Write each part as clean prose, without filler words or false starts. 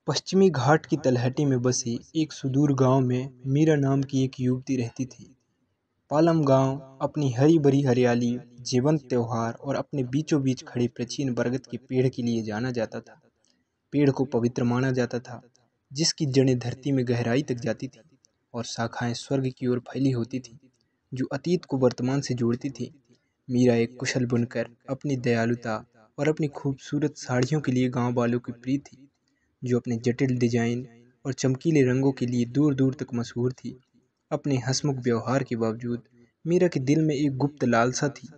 पश्चिमी घाट की तलहटी में बसे एक सुदूर गांव में मीरा नाम की एक युवती रहती थी। पालम गांव अपनी हरी भरी हरियाली, जीवंत त्योहार और अपने बीचों बीच खड़े प्राचीन बरगद के पेड़ के लिए जाना जाता था। पेड़ को पवित्र माना जाता था, जिसकी जड़ें धरती में गहराई तक जाती थी और शाखाएं स्वर्ग की ओर फैली होती थी, जो अतीत को वर्तमान से जोड़ती थी। मीरा एक कुशल बुनकर, अपनी दयालुता और अपनी खूबसूरत साड़ियों के लिए गांव वालों की प्रिय थी, जो अपने जटिल डिजाइन और चमकीले रंगों के लिए दूर दूर तक मशहूर थी। अपने हंसमुख व्यवहार के बावजूद मीरा के दिल में एक गुप्त लालसा थी।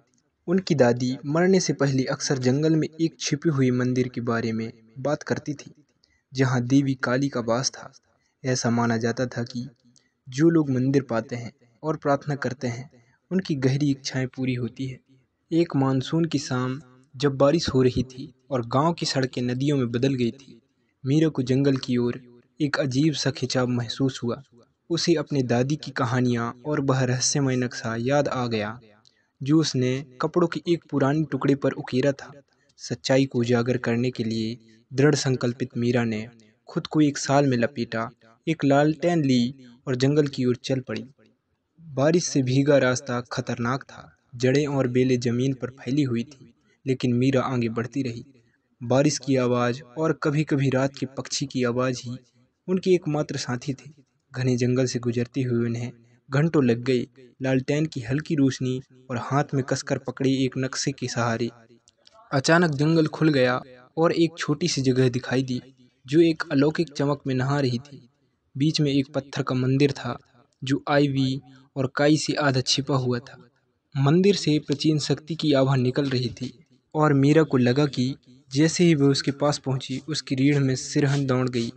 उनकी दादी मरने से पहले अक्सर जंगल में एक छिपी हुई मंदिर के बारे में बात करती थी, जहां देवी काली का वास था। ऐसा माना जाता था कि जो लोग मंदिर पाते हैं और प्रार्थना करते हैं, उनकी गहरी इच्छाएं पूरी होती है। एक मानसून की शाम, जब बारिश हो रही थी और गांव की सड़कें नदियों में बदल गई थी, मीरा को जंगल की ओर एक अजीब सा खिंचाव महसूस हुआ। उसे अपनी दादी की कहानियां और वह रहस्यमय नक्शा याद आ गया, जो उसने कपड़ों के एक पुराने टुकड़े पर उकेरा था। सच्चाई को उजागर करने के लिए दृढ़ संकल्पित मीरा ने खुद को एक साल में लपेटा, एक लालटेन ली और जंगल की ओर चल पड़ी। बारिश से भीगा रास्ता खतरनाक था, जड़ें और बेलें जमीन पर फैली हुई थी, लेकिन मीरा आगे बढ़ती रही। बारिश की आवाज़ और कभी-कभी रात के पक्षी की आवाज़ ही उनके एकमात्र साथी थे। घने जंगल से गुजरते हुए उन्हें घंटों लग गए, लालटेन की हल्की रोशनी और हाथ में कसकर पकड़े एक नक्शे के सहारे। अचानक जंगल खुल गया और एक छोटी सी जगह दिखाई दी, जो एक अलौकिक चमक में नहा रही थी। बीच में एक पत्थर का मंदिर था, जो आईवी और काई से आधा छिपा हुआ था। मंदिर से प्राचीन शक्ति की आभा निकल रही थी और मीरा को लगा कि जैसे ही वह उसके पास पहुंची, उसकी रीढ़ में सिरहन दौड़ गई।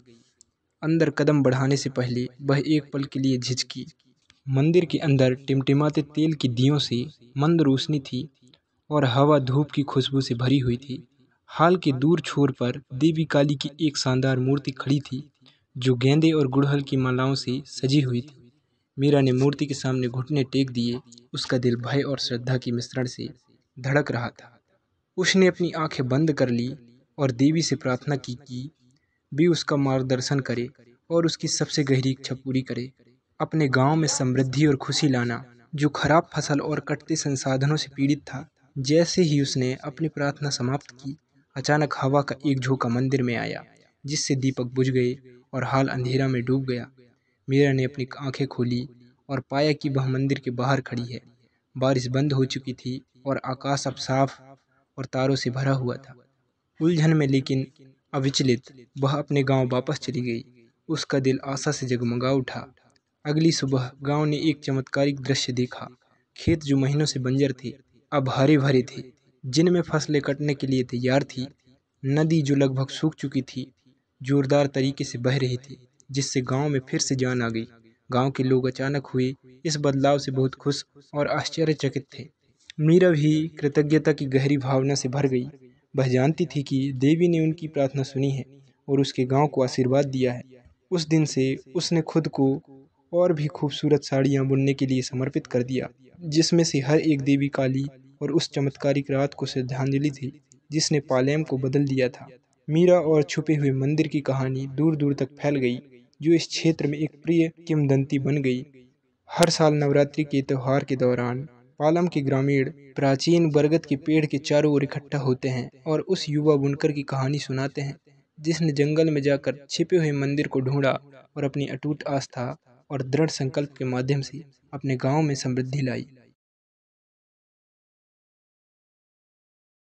अंदर कदम बढ़ाने से पहले वह एक पल के लिए झिझकी। मंदिर के अंदर टिमटिमाते तेल की दियों से मंद रोशनी थी और हवा धूप की खुशबू से भरी हुई थी। हाल के दूर छोर पर देवी काली की एक शानदार मूर्ति खड़ी थी, जो गेंदे और गुड़हल की मालाओं से सजी हुई थी। मीरा ने मूर्ति के सामने घुटने टेक दिए। उसका दिल भय और श्रद्धा के मिश्रण से धड़क रहा था। उसने अपनी आंखें बंद कर ली और देवी से प्रार्थना की कि भी उसका मार्गदर्शन करे और उसकी सबसे गहरी इच्छा पूरी करे, अपने गांव में समृद्धि और खुशी लाना, जो खराब फसल और कटते संसाधनों से पीड़ित था। जैसे ही उसने अपनी प्रार्थना समाप्त की, अचानक हवा का एक झोंका मंदिर में आया, जिससे दीपक बुझ गए और हाल अंधेरा में डूब गया। मीरा ने अपनी आंखें खोली और पाया कि वह मंदिर के बाहर खड़ी है। बारिश बंद हो चुकी थी और आकाश अब साफ और तारों से भरा हुआ था। उलझन में लेकिन अविचलित, वह अपने गांव वापस चली गई। उसका दिल आशा से जगमगा उठा। अगली सुबह गांव ने एक चमत्कारिक दृश्य देखा। खेत जो महीनों से बंजर थे, अब हरे भरे थे, जिनमें फसलें कटने के लिए तैयार थी। नदी जो लगभग सूख चुकी थी, जोरदार तरीके से बह रही थी, जिससे गांव में फिर से जान आ गई। गांव के लोग अचानक हुए इस बदलाव से बहुत खुश और आश्चर्यचकित थे। मीरा भी कृतज्ञता की गहरी भावना से भर गई। वह जानती थी कि देवी ने उनकी प्रार्थना सुनी है और उसके गांव को आशीर्वाद दिया है। उस दिन से उसने खुद को और भी खूबसूरत साड़ियां बुनने के लिए समर्पित कर दिया, जिसमें से हर एक देवी काली और उस चमत्कारिक रात को श्रद्धांजलि थी, जिसने पालेम को बदल दिया था। मीरा और छुपे हुए मंदिर की कहानी दूर दूर तक फैल गई, जो इस क्षेत्र में एक प्रिय किंवदंती बन गई। हर साल नवरात्रि के त्योहार के दौरान पालम के ग्रामीण प्राचीन बरगद के पेड़ के चारों ओर इकट्ठा होते हैं और उस युवा बुनकर की कहानी सुनाते हैं, जिसने जंगल में जाकर छिपे हुए मंदिर को ढूंढा और अपनी अटूट आस्था और दृढ़ संकल्प के माध्यम से अपने गांव में समृद्धि लाई।